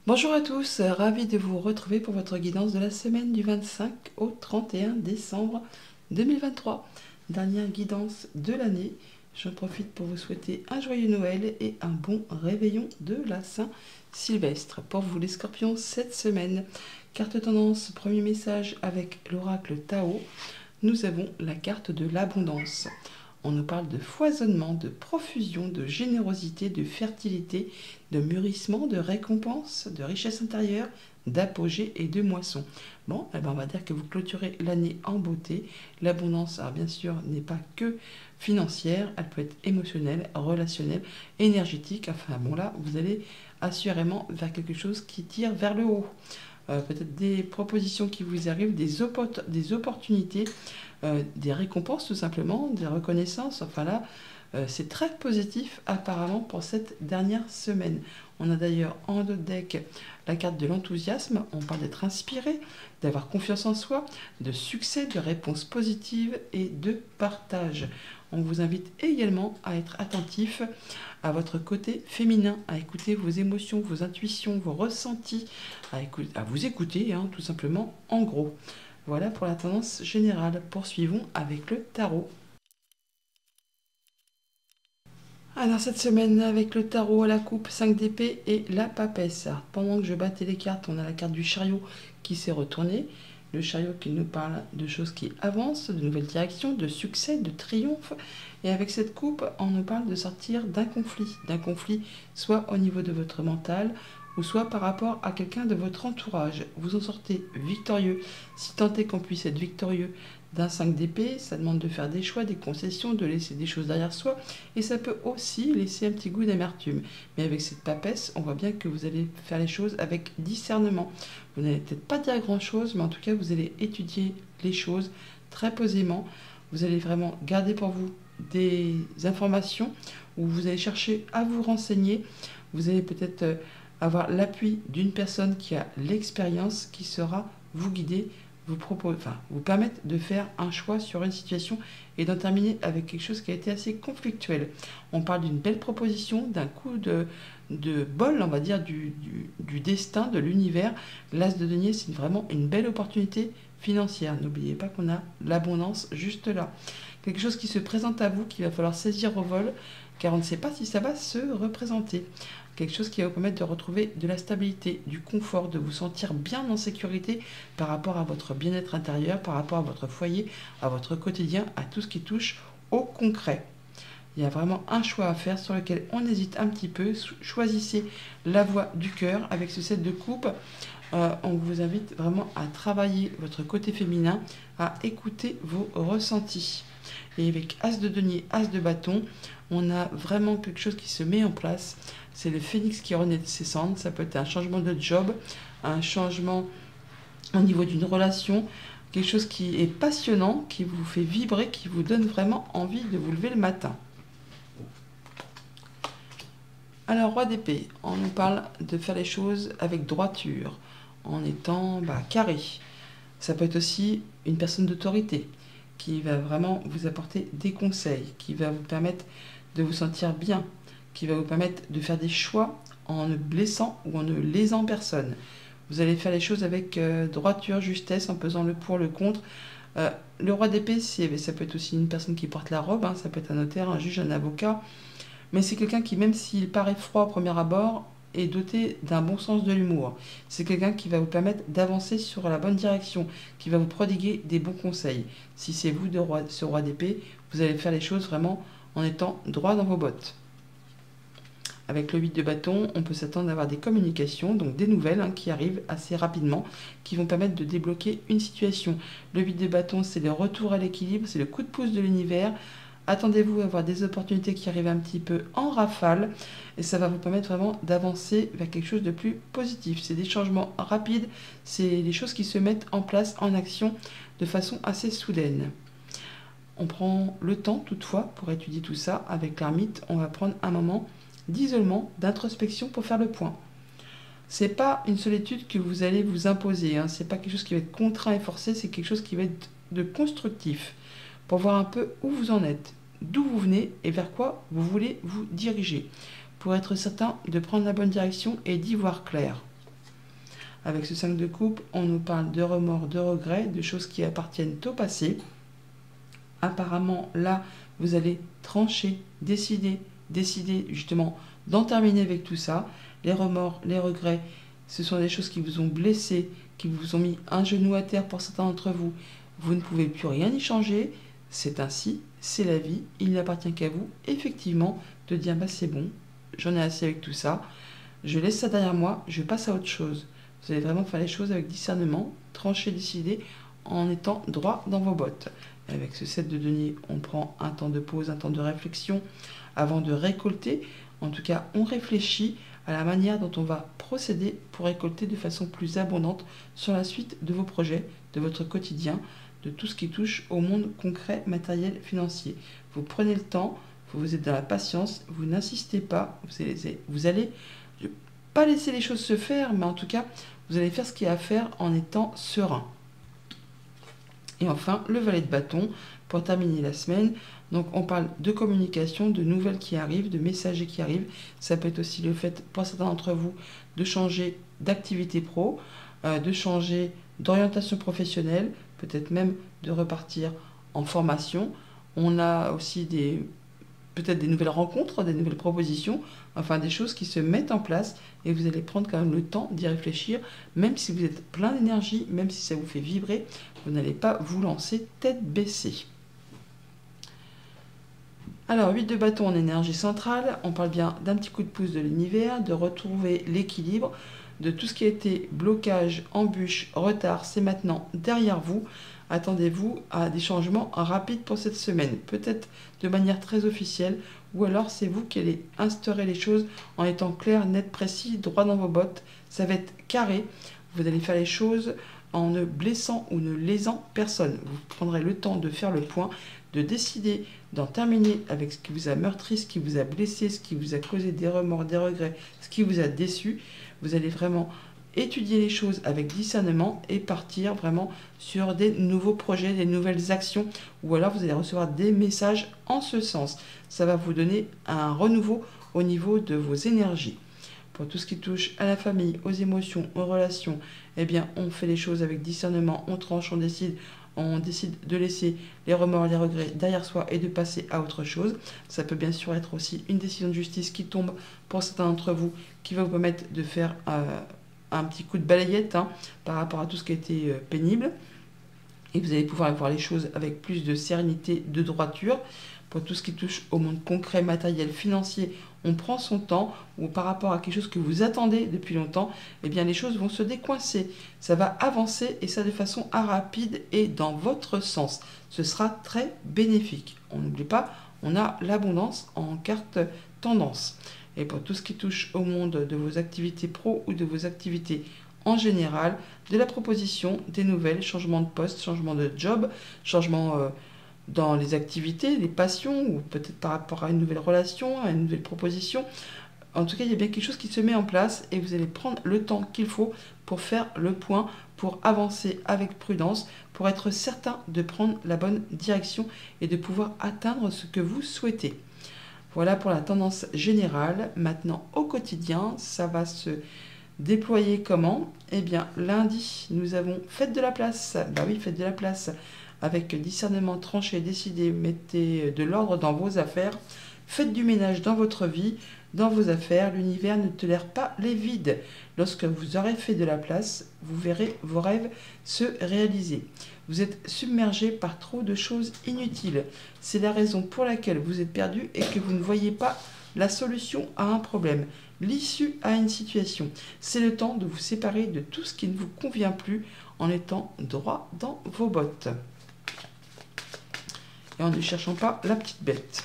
Bonjour à tous, ravi de vous retrouver pour votre guidance de la semaine du 25 au 31 décembre 2023. Dernière guidance de l'année. J'en profite pour vous souhaiter un joyeux Noël et un bon réveillon de la Saint-Sylvestre. Pour vous les scorpions, cette semaine, carte tendance, premier message avec l'oracle Tao, nous avons la carte de l'abondance. On nous parle de foisonnement, de profusion, de générosité, de fertilité, de mûrissement, de récompense, de richesse intérieure, d'apogée et de moisson. Bon, on va dire que vous clôturez l'année en beauté. L'abondance, alors bien sûr, n'est pas que financière, elle peut être émotionnelle, relationnelle, énergétique. Enfin bon, là, vous allez assurément vers quelque chose qui tire vers le haut. Peut-être des propositions qui vous arrivent, des opportunités, des récompenses tout simplement, des reconnaissances. Enfin là, c'est très positif apparemment pour cette dernière semaine. On a d'ailleurs en dos de deck la carte de l'enthousiasme. On parle d'être inspiré, d'avoir confiance en soi, de succès, de réponses positives et de partage. On vous invite également à être attentif à votre côté féminin, à écouter vos émotions, vos intuitions, vos ressentis, à vous écouter, hein, tout simplement, en gros. Voilà pour la tendance générale. Poursuivons avec le tarot. Alors cette semaine, avec le tarot à la coupe, 5 d'épée et la papesse. Alors, pendant que je battais les cartes, on a la carte du chariot qui s'est retournée. Le chariot qui nous parle de choses qui avancent, de nouvelles directions, de succès, de triomphe. Et avec cette coupe, on nous parle de sortir d'un conflit soit au niveau de votre mental, ou soit par rapport à quelqu'un de votre entourage. Vous en sortez victorieux, si tant est qu'on puisse être victorieux d'un 5 d'épée, ça demande de faire des choix, des concessions, de laisser des choses derrière soi, et ça peut aussi laisser un petit goût d'amertume. Mais avec cette papesse, on voit bien que vous allez faire les choses avec discernement. Vous n'allez peut-être pas dire grand-chose, mais en tout cas, vous allez étudier les choses très posément. Vous allez vraiment garder pour vous des informations, où vous allez chercher à vous renseigner. Vous allez peut-être avoir l'appui d'une personne qui a l'expérience, qui saura vous guider, vous permettre de faire un choix sur une situation et d'en terminer avec quelque chose qui a été assez conflictuel. On parle d'une belle proposition, d'un coup de bol, on va dire, du destin, de l'univers. L'as de denier, c'est vraiment une belle opportunité financière. N'oubliez pas qu'on a l'abondance juste là. Quelque chose qui se présente à vous, qu'il va falloir saisir au vol, car on ne sait pas si ça va se représenter. Quelque chose qui va vous permettre de retrouver de la stabilité, du confort, de vous sentir bien en sécurité par rapport à votre bien-être intérieur, par rapport à votre foyer, à votre quotidien, à tout ce qui touche au concret. Il y a vraiment un choix à faire sur lequel on hésite un petit peu. Choisissez la voie du cœur avec ce set de coupe. On vous invite vraiment à travailler votre côté féminin, à écouter vos ressentis. Et avec As de denier, As de bâton, on a vraiment quelque chose qui se met en place. C'est le phénix qui renaît de ses cendres. Ça peut être un changement de job, un changement au niveau d'une relation, quelque chose qui est passionnant, qui vous fait vibrer, qui vous donne vraiment envie de vous lever le matin. Alors, roi d'épée, on nous parle de faire les choses avec droiture, en étant carré. Ça peut être aussi une personne d'autorité qui va vraiment vous apporter des conseils, qui va vous permettre de vous sentir bien, qui va vous permettre de faire des choix en ne blessant ou en ne lésant personne. Vous allez faire les choses avec droiture, justesse, en pesant le pour, le contre. Le roi d'épée, ça peut être aussi une personne qui porte la robe, hein, ça peut être un notaire, un juge, un avocat, mais c'est quelqu'un qui, même s'il paraît froid au premier abord, est doté d'un bon sens de l'humour. C'est quelqu'un qui va vous permettre d'avancer sur la bonne direction, qui va vous prodiguer des bons conseils. Si c'est vous, ce roi d'épée, vous allez faire les choses vraiment en étant droit dans vos bottes. Avec le 8 de bâton, on peut s'attendre à avoir des communications, donc des nouvelles qui arrivent assez rapidement, qui vont permettre de débloquer une situation. Le 8 de bâton, c'est le retour à l'équilibre, c'est le coup de pouce de l'univers. Attendez-vous à avoir des opportunités qui arrivent un petit peu en rafale, et ça va vous permettre vraiment d'avancer vers quelque chose de plus positif. C'est des changements rapides, c'est des choses qui se mettent en place, en action, de façon assez soudaine. On prend le temps, toutefois, pour étudier tout ça. Avec l'ermite, on va prendre un moment d'isolement, d'introspection pour faire le point. C'est pas une solitude que vous allez vous imposer, hein. C'est pas quelque chose qui va être contraint et forcé, c'est quelque chose qui va être de constructif, pour voir un peu où vous en êtes, d'où vous venez et vers quoi vous voulez vous diriger, pour être certain de prendre la bonne direction et d'y voir clair. Avec ce 5 de coupe, on nous parle de remords, de regrets, de choses qui appartiennent au passé. Apparemment, là, vous allez trancher, décider justement d'en terminer avec tout ça. Les remords, les regrets, ce sont des choses qui vous ont blessé, qui vous ont mis un genou à terre pour certains d'entre vous. Vous ne pouvez plus rien y changer. C'est ainsi, c'est la vie. Il n'appartient qu'à vous, effectivement, de dire bah, c'est bon, j'en ai assez avec tout ça. Je laisse ça derrière moi, je passe à autre chose. Vous allez vraiment faire les choses avec discernement, trancher, décider, en étant droit dans vos bottes. Et avec ce 7 de denier, on prend un temps de pause, un temps de réflexion avant de récolter. En tout cas, on réfléchit à la manière dont on va procéder pour récolter de façon plus abondante sur la suite de vos projets, de votre quotidien, de tout ce qui touche au monde concret, matériel, financier. Vous prenez le temps, vous êtes dans la patience, vous n'insistez pas, vous allez pas laisser les choses se faire, mais en tout cas, vous allez faire ce qu'il y a à faire en étant serein. Et enfin, le valet de bâton, pour terminer la semaine. Donc, on parle de communication, de nouvelles qui arrivent, de messagers qui arrivent. Ça peut être aussi le fait, pour certains d'entre vous, de changer d'activité pro, de changer d'orientation professionnelle, peut-être même de repartir en formation. On a aussi peut-être des nouvelles rencontres, des nouvelles propositions, enfin des choses qui se mettent en place et vous allez prendre quand même le temps d'y réfléchir, même si vous êtes plein d'énergie, même si ça vous fait vibrer, vous n'allez pas vous lancer tête baissée. Alors, 8 de bâton en énergie centrale, on parle bien d'un petit coup de pouce de l'univers, de retrouver l'équilibre, de tout ce qui a été blocage, embûche, retard, c'est maintenant derrière vous. Attendez-vous à des changements rapides pour cette semaine, peut-être de manière très officielle, ou alors c'est vous qui allez instaurer les choses en étant clair, net, précis, droit dans vos bottes. Ça va être carré, vous allez faire les choses en ne blessant ou ne lésant personne. Vous prendrez le temps de faire le point, de décider d'en terminer avec ce qui vous a meurtri, ce qui vous a blessé, ce qui vous a causé des remords, des regrets, ce qui vous a déçu. Vous allez vraiment étudier les choses avec discernement et partir vraiment sur des nouveaux projets, des nouvelles actions, ou alors vous allez recevoir des messages en ce sens. Ça va vous donner un renouveau au niveau de vos énergies. Pour tout ce qui touche à la famille, aux émotions, aux relations, eh bien, on fait les choses avec discernement, on tranche, on décide de laisser les remords, les regrets derrière soi et de passer à autre chose. Ça peut bien sûr être aussi une décision de justice qui tombe pour certains d'entre vous, qui va vous permettre de faire un petit coup de balayette par rapport à tout ce qui a été pénible. Et vous allez pouvoir voir les choses avec plus de sérénité, de droiture. Pour tout ce qui touche au monde concret, matériel, financier, on prend son temps, ou par rapport à quelque chose que vous attendez depuis longtemps, eh bien les choses vont se décoincer. Ça va avancer et ça de façon rapide et dans votre sens. Ce sera très bénéfique. On n'oublie pas, on a l'abondance en carte tendance. Et pour tout ce qui touche au monde de vos activités pro ou de vos activités en général, de la proposition, des nouvelles, changement de poste, changement de job, changement dans les activités, les passions, ou peut-être par rapport à une nouvelle relation, à une nouvelle proposition. En tout cas, il y a bien quelque chose qui se met en place et vous allez prendre le temps qu'il faut pour faire le point, pour avancer avec prudence, pour être certain de prendre la bonne direction et de pouvoir atteindre ce que vous souhaitez. Voilà pour la tendance générale. Maintenant, au quotidien, ça va se déployer comment? Eh bien, lundi, nous avons fête de la place. Bah oui, fête de la place. Avec discernement, tranché, décidé, mettez de l'ordre dans vos affaires. Faites du ménage dans votre vie, dans vos affaires. L'univers ne tolère pas les vides. Lorsque vous aurez fait de la place, vous verrez vos rêves se réaliser. Vous êtes submergé par trop de choses inutiles. C'est la raison pour laquelle vous êtes perdu et que vous ne voyez pas la solution à un problème, l'issue à une situation. C'est le temps de vous séparer de tout ce qui ne vous convient plus en étant droit dans vos bottes. Et en ne cherchant pas la petite bête.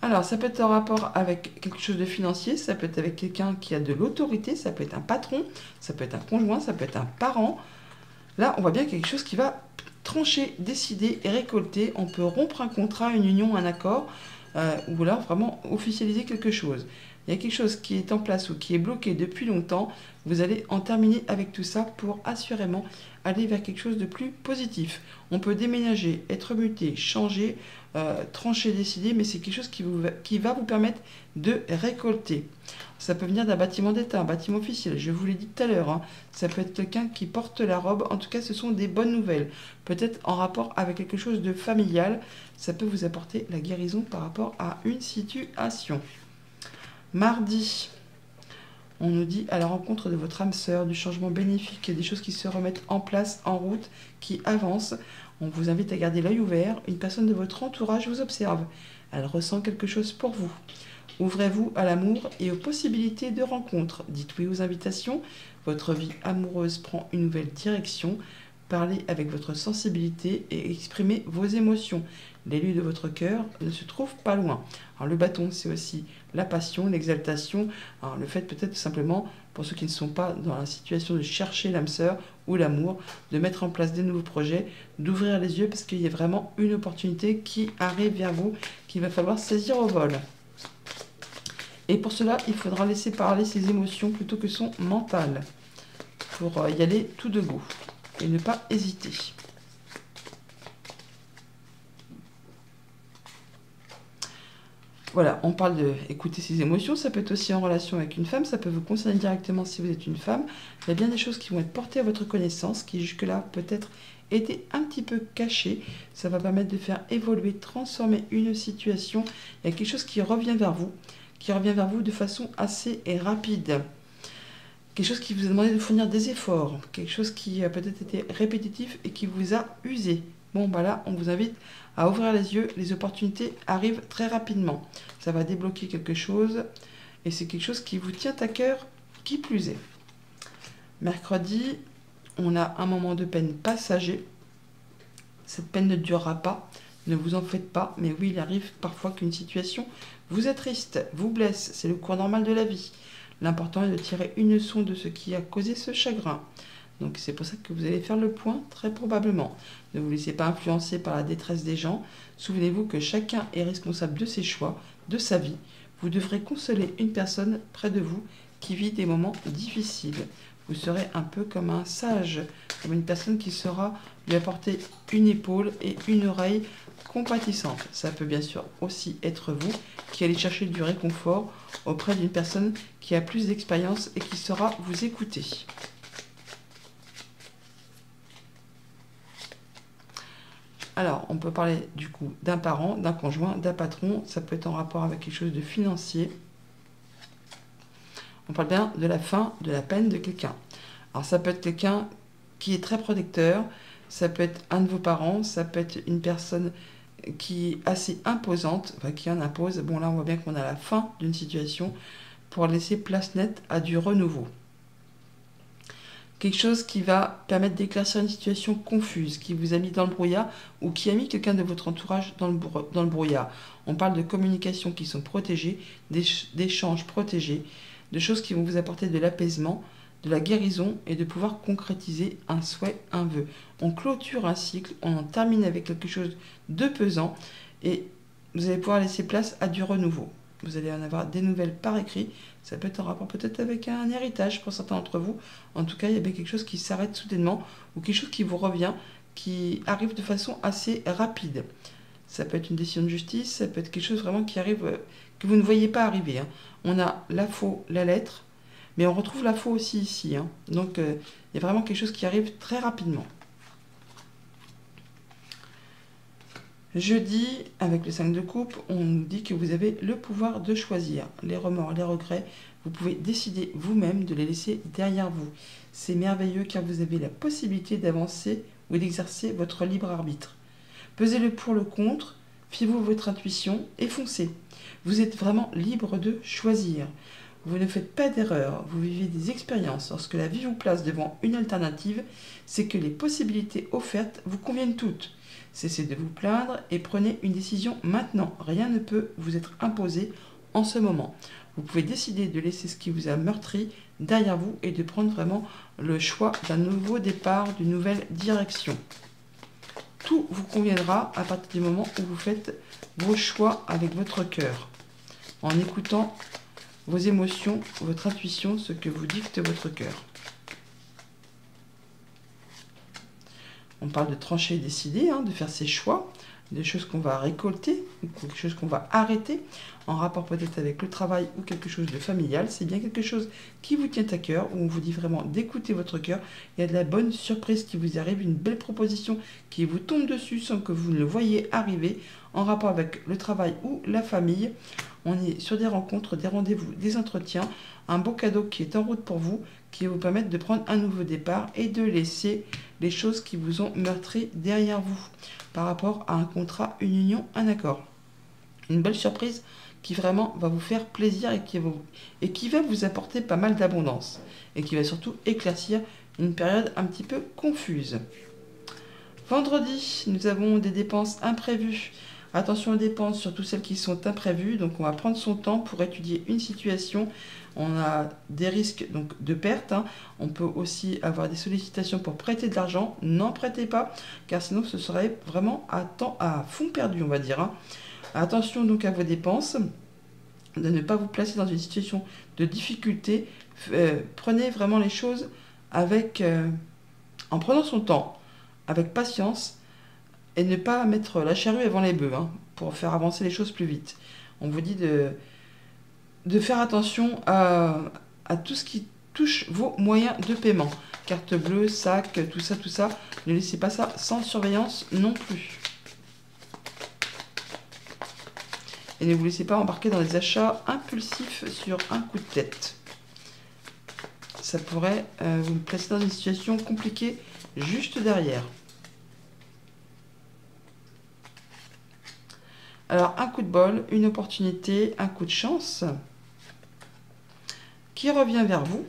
Alors, ça peut être en rapport avec quelque chose de financier, ça peut être avec quelqu'un qui a de l'autorité, ça peut être un patron, ça peut être un conjoint, ça peut être un parent. Là, on voit bien quelque chose qui va trancher, décider et récolter. On peut rompre un contrat, une union, un accord, ou alors vraiment officialiser quelque chose. il y a quelque chose qui est en place ou qui est bloqué depuis longtemps, vous allez en terminer avec tout ça pour assurément aller vers quelque chose de plus positif. On peut déménager, être muté, changer, trancher, décider, mais c'est quelque chose qui va vous permettre de récolter. Ça peut venir d'un bâtiment d'État, un bâtiment officiel, je vous l'ai dit tout à l'heure. Ça peut être quelqu'un qui porte la robe. En tout cas, ce sont des bonnes nouvelles. Peut-être en rapport avec quelque chose de familial. Ça peut vous apporter la guérison par rapport à une situation. Mardi, on nous dit à la rencontre de votre âme sœur, du changement bénéfique, des choses qui se remettent en place, en route, qui avancent. On vous invite à garder l'œil ouvert. Une personne de votre entourage vous observe. Elle ressent quelque chose pour vous. Ouvrez-vous à l'amour et aux possibilités de rencontres. Dites oui aux invitations. Votre vie amoureuse prend une nouvelle direction. Parlez avec votre sensibilité et exprimez vos émotions. L'élu de votre cœur ne se trouve pas loin. Alors le bâton, c'est aussi la passion, l'exaltation. Alors le fait peut-être simplement, pour ceux qui ne sont pas dans la situation de chercher l'âme sœur ou l'amour, de mettre en place des nouveaux projets, d'ouvrir les yeux parce qu'il y a vraiment une opportunité qui arrive vers vous, qu'il va falloir saisir au vol. Et pour cela, il faudra laisser parler ses émotions plutôt que son mental, pour y aller tout de go et ne pas hésiter. Voilà, on parle d'écouter ses émotions, ça peut être aussi en relation avec une femme, ça peut vous concerner directement si vous êtes une femme. Il y a bien des choses qui vont être portées à votre connaissance, qui jusque-là peut-être étaient un petit peu cachées. Ça va permettre de faire évoluer, transformer une situation. Il y a quelque chose qui revient vers vous de façon assez rapide. Quelque chose qui vous a demandé de fournir des efforts, quelque chose qui a peut-être été répétitif et qui vous a usé. Bon, bah là, on vous invite à ouvrir les yeux, les opportunités arrivent très rapidement. Ça va débloquer quelque chose et c'est quelque chose qui vous tient à cœur, qui plus est. Mercredi, on a un moment de peine passager. Cette peine ne durera pas, ne vous en faites pas, mais oui, il arrive parfois qu'une situation vous attriste, vous blesse, c'est le cours normal de la vie. L'important est de tirer une leçon de ce qui a causé ce chagrin. Donc c'est pour ça que vous allez faire le point, très probablement. Ne vous laissez pas influencer par la détresse des gens. Souvenez-vous que chacun est responsable de ses choix, de sa vie. Vous devrez consoler une personne près de vous qui vit des moments difficiles. Vous serez un peu comme un sage, comme une personne qui saura lui apporter une épaule et une oreille compatissante. Ça peut bien sûr aussi être vous qui allez chercher du réconfort auprès d'une personne qui a plus d'expérience et qui saura vous écouter. Alors, on peut parler du coup d'un parent, d'un conjoint, d'un patron. Ça peut être en rapport avec quelque chose de financier. On parle bien de la fin de la peine de quelqu'un. Alors, ça peut être quelqu'un qui est très protecteur. Ça peut être un de vos parents. Ça peut être une personne qui est assez imposante, enfin qui en impose. Bon, là, on voit bien qu'on a la fin d'une situation pour laisser place nette à du renouveau. Quelque chose qui va permettre d'éclaircir une situation confuse, qui vous a mis dans le brouillard ou qui a mis quelqu'un de votre entourage dans le brouillard. On parle de communications qui sont protégées, d'échanges protégés, de choses qui vont vous apporter de l'apaisement, de la guérison et de pouvoir concrétiser un souhait, un vœu. On clôture un cycle, on en termine avec quelque chose de pesant et vous allez pouvoir laisser place à du renouveau. Vous allez en avoir des nouvelles par écrit. Ça peut être en rapport peut-être avec un héritage pour certains d'entre vous. En tout cas, il y a bien quelque chose qui s'arrête soudainement ou quelque chose qui vous revient, qui arrive de façon assez rapide. Ça peut être une décision de justice, ça peut être quelque chose vraiment qui arrive, que vous ne voyez pas arriver. On a la faux, la lettre, mais on retrouve la faux aussi ici. Donc, il y a vraiment quelque chose qui arrive très rapidement. Jeudi, avec le 5 de coupe, on nous dit que vous avez le pouvoir de choisir. Les remords, les regrets, vous pouvez décider vous-même de les laisser derrière vous. C'est merveilleux car vous avez la possibilité d'avancer ou d'exercer votre libre arbitre. Pesez le pour, le contre, fiez-vous votre intuition et foncez. Vous êtes vraiment libre de choisir. Vous ne faites pas d'erreur, vous vivez des expériences. Lorsque la vie vous place devant une alternative, c'est que les possibilités offertes vous conviennent toutes. Cessez de vous plaindre et prenez une décision maintenant. Rien ne peut vous être imposé en ce moment. Vous pouvez décider de laisser ce qui vous a meurtri derrière vous et de prendre vraiment le choix d'un nouveau départ, d'une nouvelle direction. Tout vous conviendra à partir du moment où vous faites vos choix avec votre cœur, en écoutant vos émotions, votre intuition, ce que vous dicte votre cœur. On parle de trancher et décider, de faire ses choix, des choses qu'on va récolter, ou quelque chose qu'on va arrêter, en rapport peut-être avec le travail ou quelque chose de familial. C'est bien quelque chose qui vous tient à cœur, où on vous dit vraiment d'écouter votre cœur. Il y a de la bonne surprise qui vous arrive, une belle proposition qui vous tombe dessus sans que vous ne le voyez arriver, en rapport avec le travail ou la famille. On est sur des rencontres, des rendez-vous, des entretiens, un beau cadeau qui est en route pour vous, qui va vous permettre de prendre un nouveau départ et de laisser les choses qui vous ont meurtri derrière vous, par rapport à un contrat, une union, un accord. Une belle surprise qui vraiment va vous faire plaisir et qui va vous apporter pas mal d'abondance, et qui va surtout éclaircir une période un petit peu confuse. Vendredi, nous avons des dépenses imprévues. Attention aux dépenses, surtout celles qui sont imprévues. Donc on va prendre son temps pour étudier une situation. On a des risques donc de perte. On peut aussi avoir des sollicitations pour prêter de l'argent. N'en prêtez pas, car sinon ce serait vraiment à fond perdu, on va dire. Attention donc à vos dépenses, de ne pas vous placer dans une situation de difficulté. Prenez vraiment les choses en prenant son temps, avec patience, et ne pas mettre la charrue avant les bœufs, pour faire avancer les choses plus vite. On vous dit de faire attention à tout ce qui touche vos moyens de paiement. Carte bleue, sac, tout ça. Ne laissez pas ça sans surveillance non plus. Et ne vous laissez pas embarquer dans des achats impulsifs sur un coup de tête. Ça pourrait vous placer dans une situation compliquée juste derrière. Alors, un coup de bol, une opportunité, un coup de chance qui revient vers vous,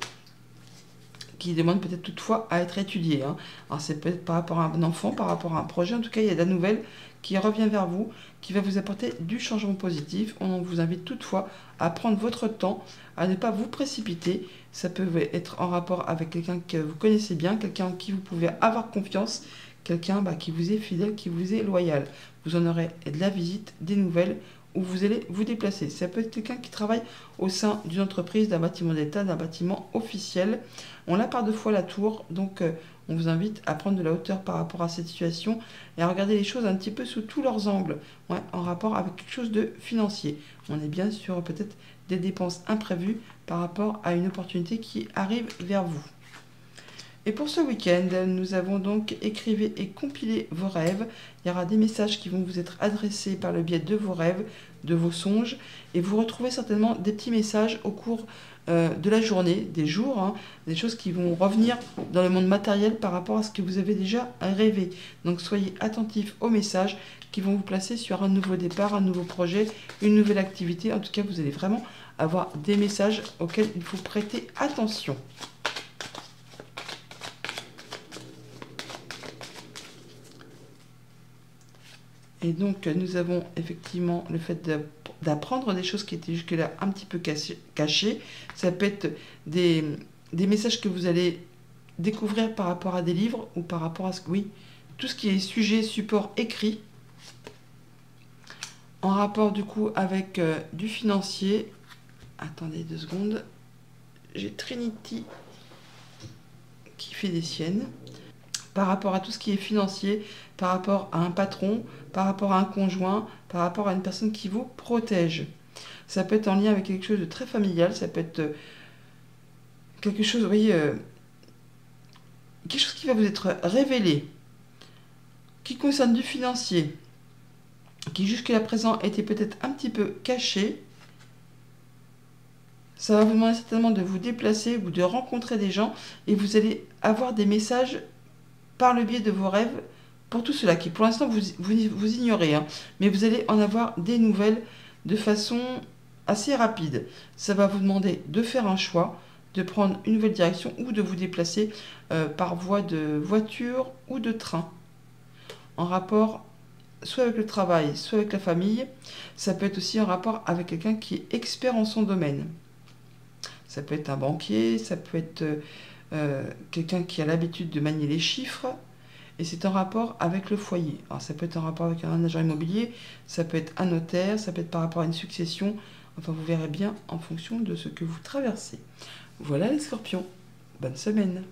qui demande peut-être toutefois à être étudié. Alors, c'est peut-être par rapport à un enfant, par rapport à un projet. En tout cas, il y a de la nouvelle qui revient vers vous, qui va vous apporter du changement positif. On vous invite toutefois à prendre votre temps, à ne pas vous précipiter. Ça peut être en rapport avec quelqu'un que vous connaissez bien, quelqu'un en qui vous pouvez avoir confiance, quelqu'un qui vous est fidèle, qui vous est loyal. Vous en aurez de la visite, des nouvelles, où vous allez vous déplacer. Ça peut être quelqu'un qui travaille au sein d'une entreprise, d'un bâtiment d'État, d'un bâtiment officiel. On l'a par deux fois la tour, donc on vous invite à prendre de la hauteur par rapport à cette situation et à regarder les choses un petit peu sous tous leurs angles, en rapport avec quelque chose de financier. On est bien sur peut-être des dépenses imprévues par rapport à une opportunité qui arrive vers vous. Et pour ce week-end, nous avons donc écrivez et compilez vos rêves. Il y aura des messages qui vont vous être adressés par le biais de vos rêves, de vos songes. Et vous retrouvez certainement des petits messages au cours de la journée, des jours, des choses qui vont revenir dans le monde matériel par rapport à ce que vous avez déjà rêvé. Donc soyez attentifs aux messages qui vont vous placer sur un nouveau départ, un nouveau projet, une nouvelle activité. En tout cas, vous allez vraiment avoir des messages auxquels il faut prêter attention. Et donc, nous avons effectivement le fait d'apprendre des choses qui étaient jusque-là un petit peu cachées. Ça peut être des messages que vous allez découvrir par rapport à des livres ou par rapport à tout ce qui est sujet, support écrit, en rapport du coup avec du financier. Attendez 2 secondes. J'ai Trinity qui fait des siennes. Par rapport à tout ce qui est financier, par rapport à un patron, par rapport à un conjoint, par rapport à une personne qui vous protège. Ça peut être en lien avec quelque chose de très familial, ça peut être quelque chose, quelque chose qui va vous être révélé, qui concerne du financier, qui jusqu'à présent était peut-être un petit peu caché. Ça va vous demander certainement de vous déplacer ou de rencontrer des gens et vous allez avoir des messages par le biais de vos rêves, pour tout cela qui pour l'instant vous ignorez, mais vous allez en avoir des nouvelles de façon assez rapide. Ça va vous demander de faire un choix, de prendre une nouvelle direction ou de vous déplacer par voie de voiture ou de train, en rapport soit avec le travail, soit avec la famille. Ça peut être aussi en rapport avec quelqu'un qui est expert en son domaine. Ça peut être un banquier, ça peut être quelqu'un qui a l'habitude de manier les chiffres, et c'est en rapport avec le foyer. Alors ça peut être en rapport avec un agent immobilier, ça peut être un notaire, ça peut être par rapport à une succession. Enfin, vous verrez bien en fonction de ce que vous traversez. Voilà les scorpions. Bonne semaine.